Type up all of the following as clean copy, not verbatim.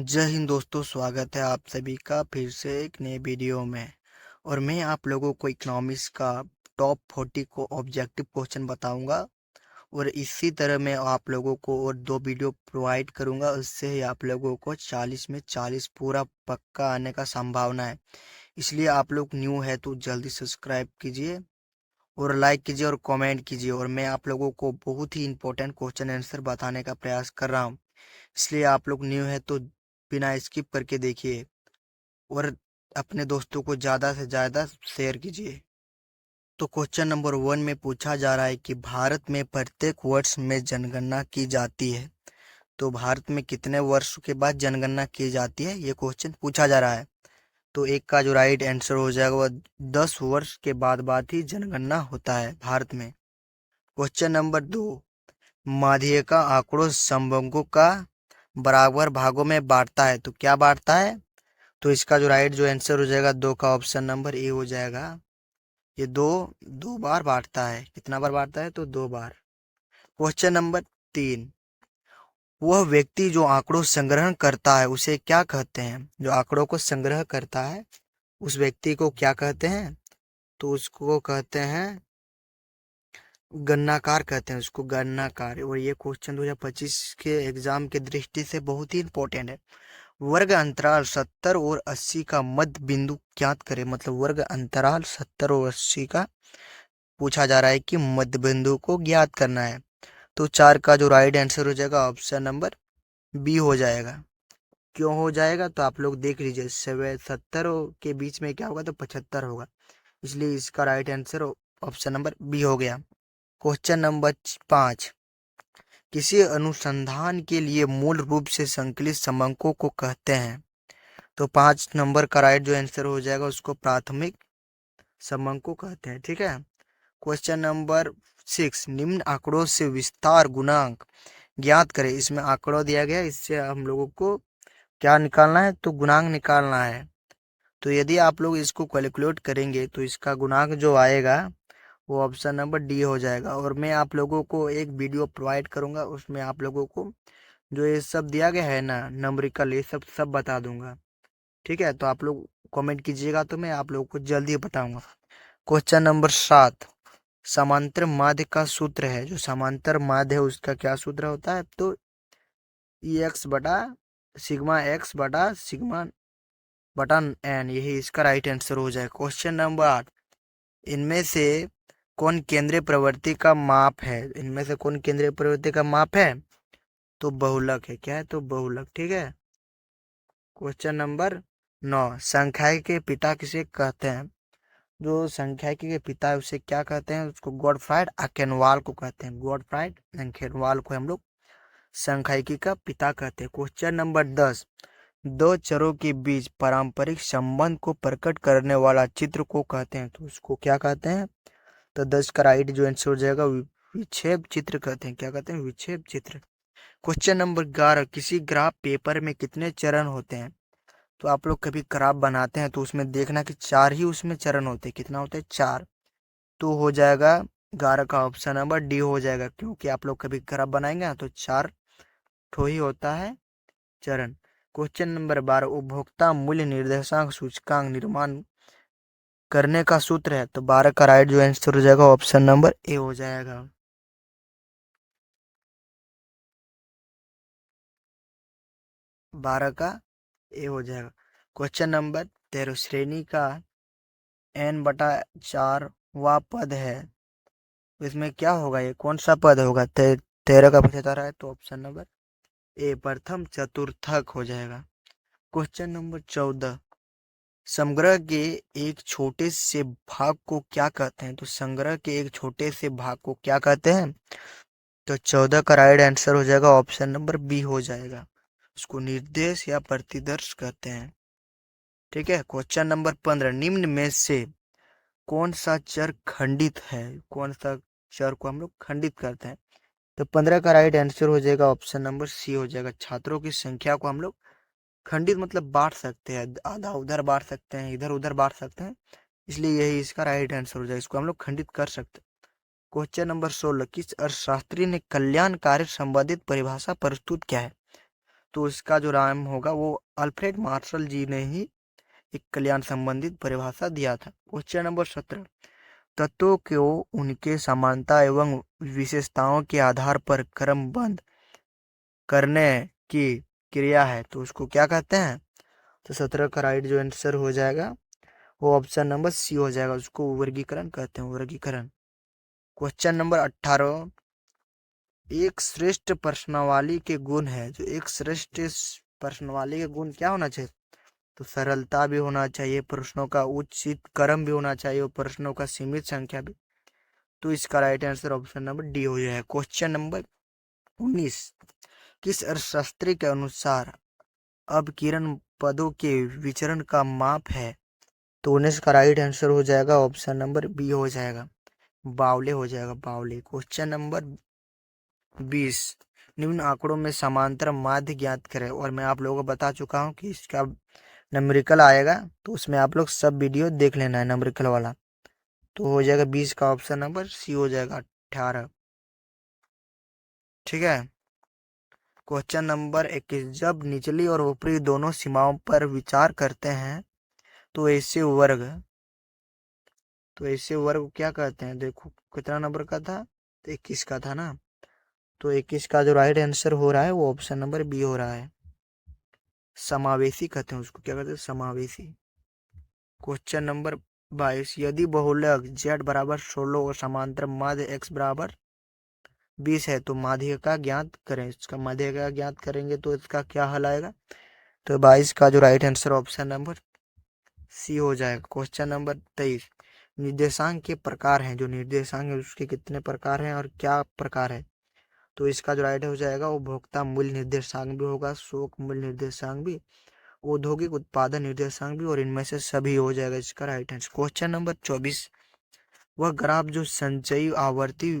जय हिंद दोस्तों, स्वागत है आप सभी का फिर से एक नए वीडियो में। और मैं आप लोगों को इकोनॉमिक्स का टॉप 40 को ऑब्जेक्टिव क्वेश्चन बताऊंगा। और इसी तरह मैं आप लोगों को और दो वीडियो प्रोवाइड करूंगा, उससे ही आप लोगों को 40 में 40 पूरा पक्का आने का संभावना है। इसलिए आप लोग न्यू है तो जल्दी सब्सक्राइब कीजिए और लाइक कीजिए और कमेंट कीजिए। और मैं आप लोगों को बहुत ही इंपॉर्टेंट क्वेश्चन आंसर बताने का प्रयास कर रहा हूँ, इसलिए आप लोग न्यू है तो बिना स्किप करके देखिए और अपने दोस्तों को ज़्यादा से ज़्यादा शेयर कीजिए। तो क्वेश्चन नंबर 1 में पूछा जा रहा है कि भारत में प्रत्येक वर्ष में जनगणना की जाती है। तो भारत में कितने वर्ष के बाद जनगणना की जाती है, ये क्वेश्चन पूछा जा रहा है। तो एक का जो राइट आंसर हो जाएगा वह 10 वर्ष के बाद ही जनगणना होता है भारत में। क्वेश्चन नंबर 2, माध्यिका का आंकड़ों संबंधों का बराबर भागों में बांटता है। तो क्या बांटता है? तो इसका जो राइट जो आंसर हो जाएगा 2 का ऑप्शन नंबर ए हो जाएगा। ये दो दो बार बांटता है। कितना बार बांटता है? तो 2 बार। क्वेश्चन नंबर 3, वह व्यक्ति जो आंकड़ों संग्रह करता है उसे क्या कहते हैं? जो आंकड़ों को संग्रह करता है उस व्यक्ति को क्या कहते हैं? तो उसको कहते हैं गणनाकार, कहते हैं उसको गणनाकार। और ये क्वेश्चन 2025 के एग्जाम के दृष्टि से बहुत ही इंपॉर्टेंट है। वर्ग अंतराल 70 और 80 का मध्य बिंदु ज्ञात करें। मतलब वर्ग अंतराल 70 और 80 का पूछा जा रहा है कि मध्य बिंदु को ज्ञात करना है। तो 4 का जो राइट आंसर हो जाएगा ऑप्शन नंबर बी हो जाएगा। क्यों हो जाएगा? तो आप लोग देख लीजिए, 70 के बीच में क्या होगा? तो 75 होगा, इसलिए इसका right answer option number B हो गया। क्वेश्चन नंबर 5, किसी अनुसंधान के लिए मूल रूप से संकलित समंकों को कहते हैं। तो 5 नंबर का राइट जो आंसर हो जाएगा उसको प्राथमिक समंको कहते हैं। ठीक है। क्वेश्चन नंबर 6, निम्न आंकड़ों से विस्तार गुणांक ज्ञात करें। इसमें आंकड़ों दिया गया है, इससे हम लोगों को क्या निकालना है? तो गुणांक निकालना है। तो यदि आप लोग इसको कैलकुलेट करेंगे तो इसका गुणांक जो आएगा वो ऑप्शन नंबर डी हो जाएगा। और मैं आप लोगों को एक वीडियो प्रोवाइड करूंगा, उसमें आप लोगों को जो ये सब दिया गया है ना, नंबरिकल, ये सब सब बता दूंगा। ठीक है, तो आप लोग कमेंट कीजिएगा तो मैं आप लोगों को जल्दी बताऊंगा। क्वेश्चन नंबर 7, समांतर माध्य का सूत्र है। जो समांतर माध्य है उसका क्या सूत्र होता है? तो ई एक्स बटा सिग्मा बटा एन, यही इसका राइट आंसर हो जाए। क्वेश्चन नंबर 8, इनमें से कौन केंद्रीय प्रवृत्ति का माप है? इनमें से कौन केंद्रीय प्रवृत्ति का माप है? तो बहुलक है। क्या है? तो बहुलक। ठीक है। क्वेश्चन नंबर 9, संख्याई के पिता किसे कहते हैं? जो संख्याकी के पिता है उसे क्या कहते हैं? उसको गॉडफ्राइड अकेनवाल को कहते हैं। गॉडफ्राइड अकेनवाल को हम लोग संख्याकी का पिता कहते हैं। क्वेश्चन नंबर 10, दो चरों के बीच पारंपरिक संबंध को प्रकट करने वाला चित्र को कहते हैं। तो उसको क्या कहते हैं? तो 10 का राइट जो आंसर हो जाएगा विक्षेप चित्र कहते हैं। क्या कहते हैं? विक्षेप चित्र। क्वेश्चन नंबर 11, किसी ग्राफ पेपर में कितने चरण होते हैं? तो आप लोग कभी ग्राफ बनाते हैं तो उसमें देखना कि 4 ही उसमें चरण होते हैं। कितना होता है? 4। तो हो जाएगा 11 का ऑप्शन नंबर डी हो जाएगा, क्योंकि आप लोग कभी ग्राफ बनाएंगे ना तो 4 ठो ही होता है चरण। क्वेश्चन नंबर 12, उपभोक्ता मूल्य निर्देशांक सूचकांक निर्माण करने का सूत्र है। तो 12 का राइट जो आंसर हो जाएगा ऑप्शन नंबर ए हो जाएगा। 12 का ए हो जाएगा। क्वेश्चन नंबर 13, श्रेणी का n/4वां पद है। तो इसमें क्या होगा? ये कौन सा पद होगा? 13 का 75 है तो ऑप्शन नंबर ए प्रथम चतुर्थक हो जाएगा। क्वेश्चन नंबर 14, समग्र के एक छोटे से भाग को क्या कहते हैं? तो संग्रह के एक छोटे से भाग को क्या कहते हैं? तो 14 का राइट आंसर हो जाएगा ऑप्शन नंबर बी हो जाएगा। उसको निर्देश या प्रतिदर्श कहते हैं। ठीक है। क्वेश्चन नंबर 15, निम्न में से कौन सा चर खंडित है? कौन सा चर को हम लोग खंडित करते हैं? तो 15 का राइट आंसर हो जाएगा ऑप्शन नंबर सी हो जाएगा। छात्रों की संख्या को हम लोग खंडित मतलब बांट सकते हैं, आधा उधर बांट सकते हैं, इधर उधर बांट सकते हैं, इसलिए यही इसका राइट आंसर हो जाएगा। इसको हम लोग खंडित कर सकते हैं। क्वेश्चन नंबर 16, किस अर्थशास्त्री ने कल्याण कार्य संबंधित परिभाषा प्रस्तुत किया है? तो इसका जो नाम होगा वो अल्फ्रेड मार्शल जी ने ही एक कल्याण संबंधित परिभाषा दिया था। क्वेश्चन नंबर 17, तत्वों को उनके समानता एवं विशेषताओं के आधार पर क्रमबद्ध करने की क्रिया है, तो उसको क्या कहते हैं? तो 17 का राइट जो आंसर हो जाएगा वो ऑप्शन नंबर सी हो जाएगा, उसको वर्गीकरण कहते हैं, वर्गीकरण। क्वेश्चन नंबर 18, एक श्रेष्ठ प्रश्नावली के गुण है, जो एक श्रेष्ठ प्रश्नावली के गुण क्या होना चाहिए? तो सरलता भी होना चाहिए, प्रश्नों का उचित क्रम भी होना चाहिए और प्रश्नों का सीमित संख्या भी। तो इसका right answer option number D हो जाएगा। क्वेश्चन नंबर 19, किस अर्थशास्त्री के अनुसार अपकिरण पदों के विचरण का माप है? तो 19 का राइट आंसर हो जाएगा ऑप्शन नंबर बी हो जाएगा, बावले हो जाएगा, बावले। क्वेश्चन नंबर 20, निम्न आंकड़ों में समांतर माध्य ज्ञात करें। और मैं आप लोगों को बता चुका हूं कि इसका नंबरिकल आएगा, तो उसमें आप लोग सब वीडियो देख लेना है नंबरिकल वाला। तो हो जाएगा 20 का ऑप्शन नंबर सी हो जाएगा, 18। ठीक है। क्वेश्चन नंबर 21, जब निचली और ऊपरी दोनों सीमाओं पर विचार करते हैं तो ऐसे वर्ग को क्या कहते हैं? देखो कितना नंबर का था, तो 21 का था ना, तो 21 का जो राइट आंसर हो रहा है वो ऑप्शन नंबर बी हो रहा है, समावेशी कहते हैं उसको, क्या कहते हैं? समावेशी। क्वेश्चन नंबर 22, यदि बहुलक z बराबर 16 और समांतर माध्य x बराबर 20 है तो माध्य का ज्ञात करें। इसका माध्य का ज्ञात करेंगे तो इसका क्या हल आएगा? तो 22 का जो right answer option number C हो जाएगा। क्वेश्चन नंबर 23, निर्देशांक के प्रकार हैं, जो निर्देशांक है उसके कितने प्रकार हैं और क्या प्रकार है? तो इसका जो राइट हो जाएगा उपभोक्ता मूल्य निर्देशांक भी होगा, शोक मूल्य निर्देशांक भी, औद्योगिक उत्पादन निर्देशांक भी, और इनमें से सभी हो जाएगा इसका राइट आंसर। क्वेश्चन नंबर 24, वह ग्राफ जो संचयी आवर्ती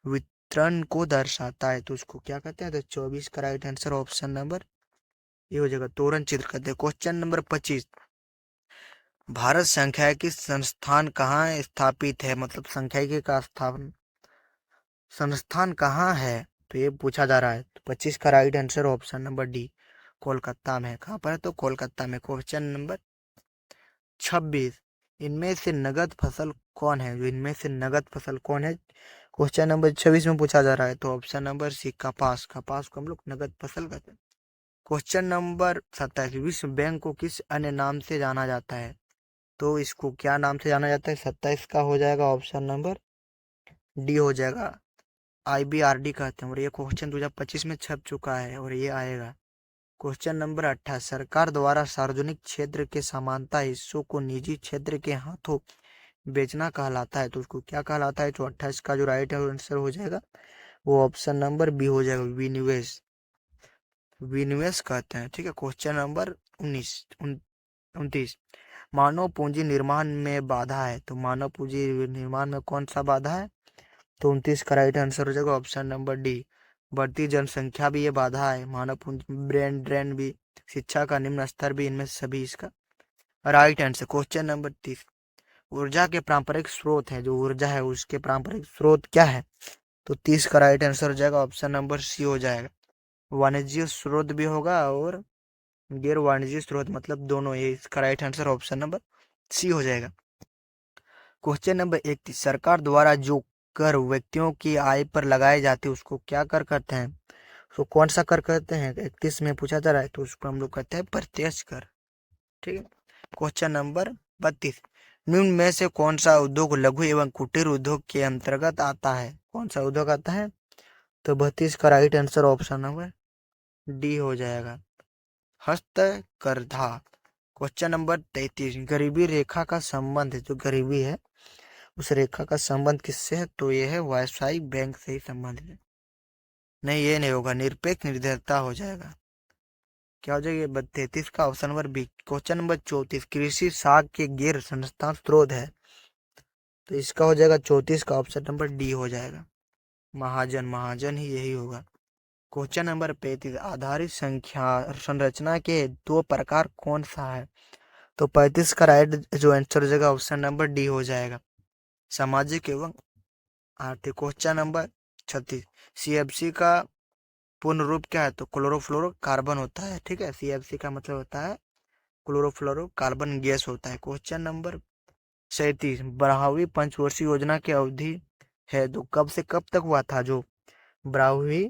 वितरण को दर्शाता है तो उसको क्या कहते हैं? तो 24 का राइट आंसर ऑप्शन नंबर ये हो जाएगा, तोरण चित्र कहते हैं। क्वेश्चन नंबर 25, भारत सांख्यिकी संस्थान कहाँ स्थापित है? मतलब सांख्यिकी का स्थापन संस्थान कहाँ है, तो ये पूछा जा रहा है। तो 25 का right answer option number D, Kolkata में। कहाँ पर है? तो कोलकाता में। क्वेश्चन नंबर 26, इनमें से नगद फसल कौन है? जो इनमें से नगद फसल कौन है, क्वेश्चन नंबर 26 में पूछा जा रहा है। तो ऑप्शन नंबर सी, कपास। कपास को हम लोग नगद फसल कहते हैं। क्वेश्चन नंबर 27, विश्व बैंक को किस अन्य नाम से जाना जाता है? तो इसको क्या नाम से जाना जाता है? 27 का हो जाएगा ऑप्शन नंबर डी हो जाएगा, IBRD कहते हैं। और ये क्वेश्चन 2025 में छप चुका है और ये आएगा। क्वेश्चन नंबर 28, सरकार द्वारा सार्वजनिक क्षेत्र के समानता हिस्सों को निजी क्षेत्र के हाथों बेचना कहलाता है, तो उसको क्या कहलाता है? तो 28 का जो राइट आंसर हो जाएगा वो ऑप्शन नंबर बी हो जाएगा, विनिवेश। विनिवेश कहते हैं। ठीक है। क्वेश्चन नंबर 29 मानव पूंजी निर्माण में बाधा है, तो मानव पूंजी निर्माण में कौन सा बाधा है? तो 29 का राइट आंसर हो जाएगा ऑप्शन नंबर डी, बढ़ती जनसंख्या भी ये बाधा है, मानव पूंजी ब्रेन ड्रेन भी, शिक्षा का निम्न स्तर भी, इनमें सभी इसका राइट आंसर। क्वेश्चन नंबर 30, ऊर्जा के पारंपरिक स्रोत है, जो ऊर्जा है उसके पारंपरिक स्रोत क्या है? तो 30 का राइट आंसर हो जाएगा ऑप्शन नंबर सी हो जाएगा, वाणिज्य स्रोत भी होगा और गैर वाणिज्य स्रोत, मतलब दोनों। ये इसका right answer option number C हो जाएगा। क्वेश्चन नंबर 31, सरकार द्वारा जो कर व्यक्तियों की आय पर लगाए जाते हैं उसको क्या कर कहते हैं? तो कौन सा कर कहते हैं? 31 में पूछा जा रहा है, तो उसको हम लोग कहते हैं प्रत्यक्ष कर। ठीक है। क्वेश्चन नंबर 32, निम्न में से कौन सा उद्योग लघु एवं कुटीर उद्योग के अंतर्गत आता है? कौन सा उद्योग आता है? तो 32 का right answer option number D हो जाएगा, हस्तकरघा। क्वेश्चन नंबर 33, गरीबी रेखा का संबंध, जो गरीबी है उस रेखा का संबंध किससे है? तो ये है व्यावसायिक बैंक से ही संबंधित है। नहीं, ये नहीं होगा, निरपेक्ष निर्धनता हो जाएगा। क्या हो जाएगा? 33 का option number B. Question number 34, कृषि साख के गैर संस्थान स्रोत है, तो इसका हो जाएगा 34 का ऑप्शन नंबर डी हो जाएगा, महाजन। महाजन ही यही होगा। क्वेश्चन नंबर 35, आधारित संख्या संरचना के दो प्रकार कौन सा है? तो 35 का राइट जो आंसर हो जाएगा ऑप्शन नंबर डी हो जाएगा, सामाजिक एवं आर्थिक। क्वेश्चन नंबर 36, CFC का पूर्ण रूप क्या है, तो क्लोरोफ्लोरोकार्बन होता है। ठीक है, CFC का मतलब होता है क्लोरोफ्लोरोकार्बन गैस होता है। क्वेश्चन नंबर 37, 12वीं पंचवर्षीय योजना की अवधि है तो कब से कब तक हुआ था? जो 12वीं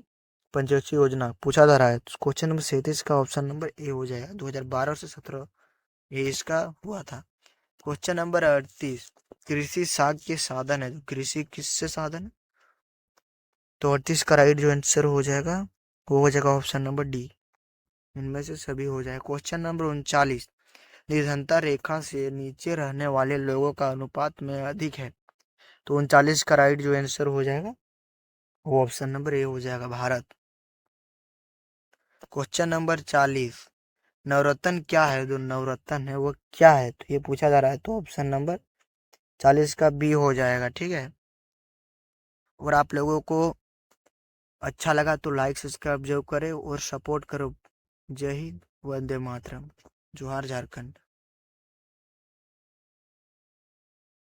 पंचवर्षीय योजना पूछा जा रहा है, क्वेश्चन नंबर 37 का ऑप्शन नंबर ए हो जाएगा। 2012 से 17 ये इसका हुआ था। क्वेश्चन नंबर 38, कृषि साख के साधन है, कृषि किससे साधन है? तो 38 का राइट जो आंसर हो जाएगा वो हो जाएगा ऑप्शन नंबर डी। इनमें से सभी हो जाए। क्वेश्चन नंबर 39, निर्धनता रेखा से नीचे रहने वाले लोगों का अनुपात में अधिक है, तो 39 का राइट जो आंसर हो जाएगा वो ऑप्शन नंबर ए हो जाएगा, भारत। क्वेश्चन नंबर 40, नवरत्न क्या है? जो नवरत्न है वो क्या है, तो ये पूछा जा रहा है, तो ऑप्शन नंबर 40 का बी हो जाएगा। ठीक है, और आप लोगों को अच्छा लगा तो लाइक सब्सक्राइब जरूर करें और सपोर्ट करो। जय हिंद, वंदे मातरम, जोहार झारखंड।